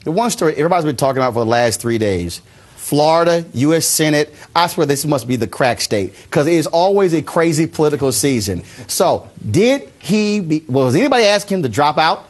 The one story everybody's been talking about for the last 3 days. Florida, U.S. Senate, I swear this must be the crack state because it is always a crazy political season. So was anybody asking him to drop out?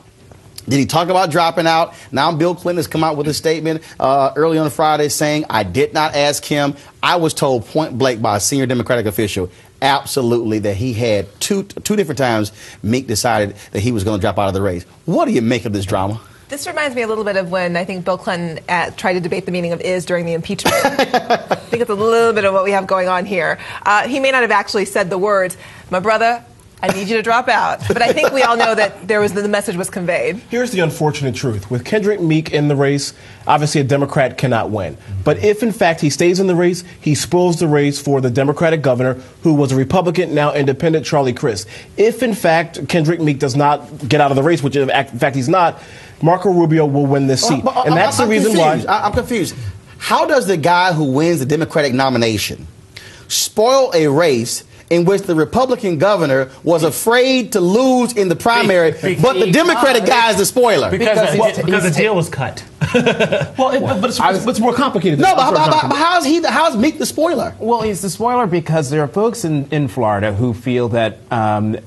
Did he talk about dropping out? Now Bill Clinton has come out with a statement early on Friday saying, I did not ask him. I was told point blank by a senior Democratic official, absolutely, that he had two different times Meek decided that he was going to drop out of the race. What do you make of this drama? This reminds me a little bit of when I think Bill Clinton tried to debate the meaning of "is" during the impeachment. I think it's a little bit of what we have going on here. He may not have actually said the words, my brother, I need you to drop out. But I think we all know that the message was conveyed. Here's the unfortunate truth. With Kendrick Meek in the race, obviously a Democrat cannot win. But if, in fact, he stays in the race, he spoils the race for the Democratic governor, who was a Republican, now independent, Charlie Crist. If, in fact, Kendrick Meek does not get out of the race, which, in fact, he's not, Marco Rubio will win this seat. And that's the reason why. I'm confused. How does the guy who wins the Democratic nomination spoil a race in which the Republican governor was afraid to lose in the primary, but the Democratic guy is the spoiler? Because the deal was cut. But it's more complicated. No, but how's Meek the spoiler? Well, he's the spoiler because there are folks in Florida who feel that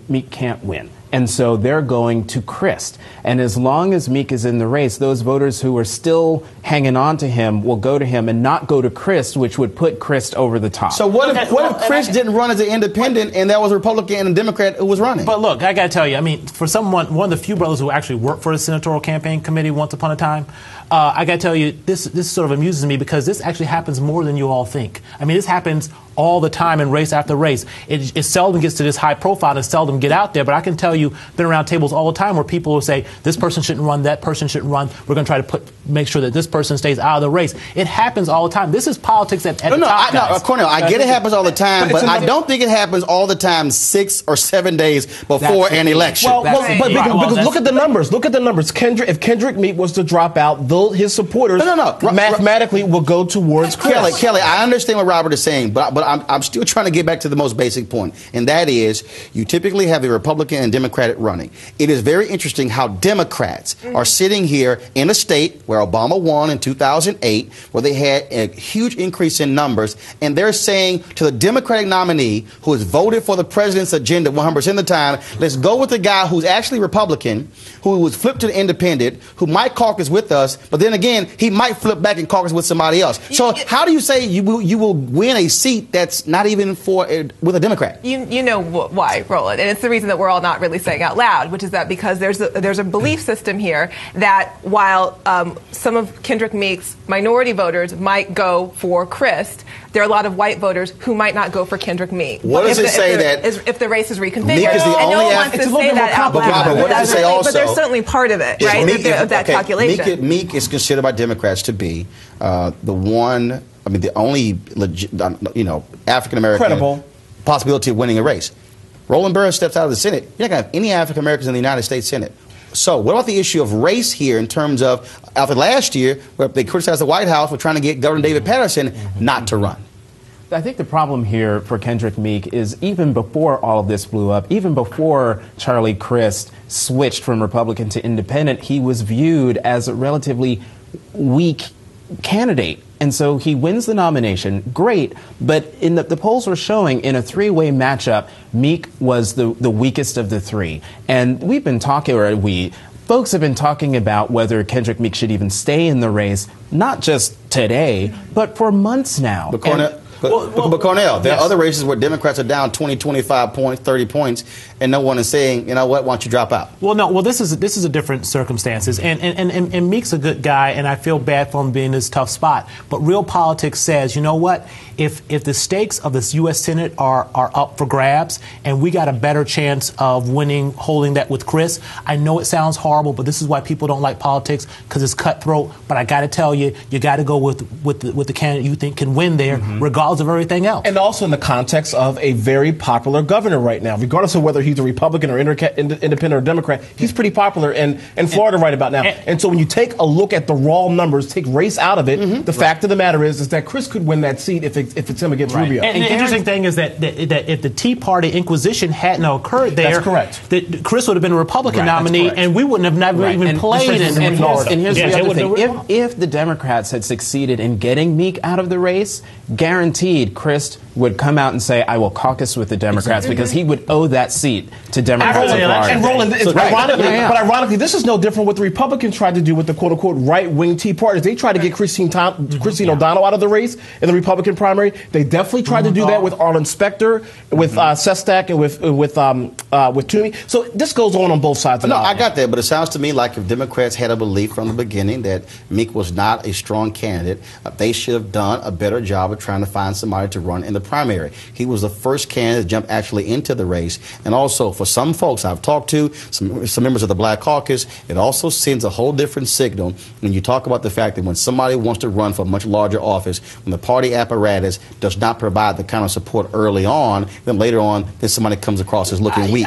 Meek can't win. And so they're going to Crist. And as long as Meek is in the race, those voters who are still hanging on to him will go to him and not go to Crist, which would put Crist over the top. So what if Crist didn't run as an independent and there was a Republican and a Democrat who was running? But look, I got to tell you, I mean, for someone, one of the few brothers who actually worked for the Senatorial Campaign Committee once upon a time, I got to tell you, this sort of amuses me because this actually happens more than you all think. I mean, this happens all the time in race after race. It seldom gets to this high profile and seldom get out there, but I can tell you, been around tables all the time where people will say, this person shouldn't run, that person shouldn't run. We're going to try to make sure that this person stays out of the race. It happens all the time. This is politics at the top, guys. Cornel, I get it happens all the time, but I don't think it happens all the time 6 or 7 days before an election. Because look at the numbers. Look at the numbers. If Kendrick Meek was to drop out, his supporters mathematically will go towards Crist. Kelly, I understand what Robert is saying, but I'm still trying to get back to the most basic point, and that is you typically have a Republican and Democratic running. It is very interesting how Democrats are sitting here in a state where Obama won in 2008, where they had a huge increase in numbers, and they're saying to the Democratic nominee who has voted for the president's agenda 100% of the time, let's go with the guy who's actually Republican, who was flipped to the independent, who might caucus with us, but then again, he might flip back and caucus with somebody else. So how do you say you will win a seat that's not even with a Democrat? You know why, Roland, and it's the reason that we're all not really saying out loud, which is that because there's a belief system here that while some of Kendrick Meek's minority voters might go for Crist, there are a lot of white voters who might not go for Kendrick Meek. What does it say that if the race is reconfigured? Meek is the and only no one wants to say that out loud. Robert, what does it say also? But there's certainly part of it, right, of that calculation. Meek is considered by Democrats to be the only African American credible possibility of winning a race. Roland Burr steps out of the Senate. You're not going to have any African Americans in the United States Senate. So what about the issue of race here in terms of, after last year, where they criticized the White House for trying to get Governor David Patterson not to run? I think the problem here for Kendrick Meek is even before all of this blew up, even before Charlie Crist switched from Republican to independent, he was viewed as a relatively weak candidate. And so he wins the nomination, great, but in the polls were showing in a three-way matchup, Meek was the weakest of the three. And we've been talking, folks have been talking about whether Kendrick Meek should even stay in the race, not just today, but for months now. But Cornel, there are other races where Democrats are down 20, 25 points, 30 points, and no one is saying, you know what, why don't you drop out? Well, this is a different circumstances, and Meek's a good guy, and I feel bad for him being in this tough spot. But real politics says, you know what, if the stakes of this U.S. Senate are up for grabs, and we got a better chance of holding that with Crist, I know it sounds horrible, but this is why people don't like politics, because it's cutthroat. But I got to tell you, you got to go with the candidate you think can win there, regardless of everything else. And also in the context of a very popular governor right now, regardless of whether he's a Republican or independent or Democrat, he's pretty popular in Florida right about now. And so when you take a look at the raw numbers, take race out of it, the fact of the matter is that Chris could win that seat if it's him against Rubio. And the interesting thing is that if the Tea Party Inquisition hadn't occurred there, that's correct. That Chris would have been a Republican nominee, and we wouldn't have never even played in Florida. And here's the other thing. If the Democrats had succeeded in getting Meek out of the race, guaranteed Chris would come out and say, I will caucus with the Democrats, because he would owe that seat to Democrats in Florida. And Roland, ironically, this is no different what the Republicans tried to do with the quote-unquote right-wing Tea Parties. They tried to get Christine O'Donnell out of the race in the Republican primary. They definitely tried to do that with Arlen Specter, with Sestak, and with Toomey. So this goes on both sides of the aisle. I got that, but it sounds to me like if Democrats had a belief from the beginning that Meek was not a strong candidate, they should have done a better job of trying to find somebody to run in the primary. He was the first candidate to jump actually into the race. And also, for some folks I've talked to, some members of the Black Caucus, it also sends a whole different signal when you talk about the fact that when somebody wants to run for a much larger office, when the party apparatus does not provide the kind of support early on, then later on, then somebody comes across as looking weak.